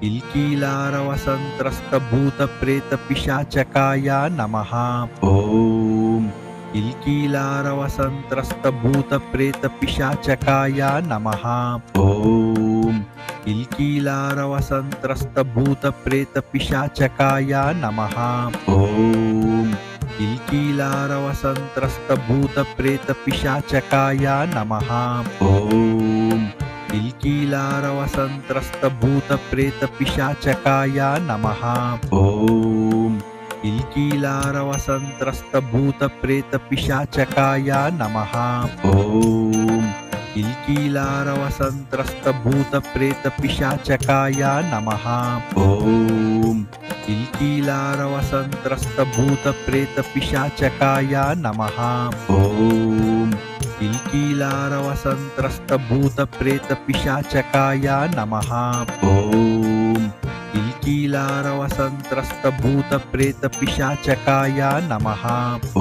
किल्कीलारवसन्त्रस्तभूतप्रेतपिशाचकाय नमः। ॐ किल्कीलारवसन्त्रस्तभूतप्रेतपिशाचकाय नमः। ॐ किल्कीलारवसन्त्रस्तभूतप्रेतपिशाचकाय नमः। ॐ किल्कीलारवसन्त्रस्तभूतप्रेतपिशाचकाय नमः। ॐ किल्कीलारवसन्त्रस्तभूतप्रेतपिशाचकाय नमः। ॐ किल्कीलारवसन्त्रस्तभूतप्रेतपिशाचकाय नमः। ॐ किल्कीलारवसन्त्रस्तभूतप्रेतपिशाचकाय नमः। ॐ किल्कीलारवसन्त्रस्तभूतप्रेतपिशाचकाय नमः। ॐ किल्कीलारवसन्त्रस्तभूतप्रेतपिशाचकाय नमः। ॐ किल्कीलारवसन्त्रस्तभूतप्रेतपिशाचकाय नमः। ॐ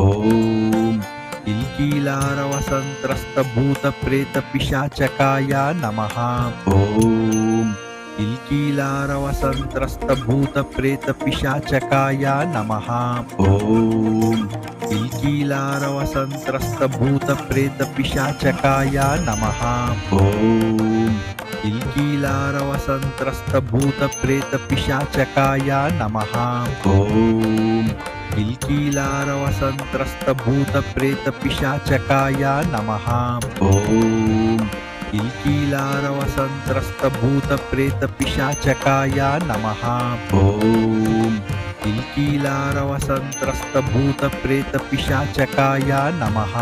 किल्कीलारवसन्त्रस्तभूतप्रेतपिशाचकाय नमः। ॐ किल्कीलारवसन्त्रस्तभूतप्रेतपिशाचकाय नमः। ॐ किल्कीलारवसन्त्रस्तभूतप्रेतपिशाचकाय नमः। ॐ किल्कीलारवसन्त्रस्तभूतप्रेतपिशाचकाय नमः। ॐ किल्कीलारवसन्त्रस्तभूतप्रेतपिशाचकाय नमः। ॐ किल्कीलारवसन्त्रस्तभूतप्रेतपिशाचकाय नमः। ॐ किल्कीलारवसन्त्रस्तभूतप्रेतपिशाचकाय नमः।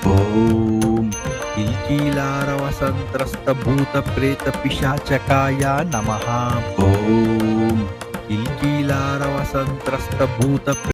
ॐ किल्कीलारवसन्त्रस्तभूतप्रेतपिशाचकाय नमः। ॐ किल्कीलारवसन्त्रस्तभूत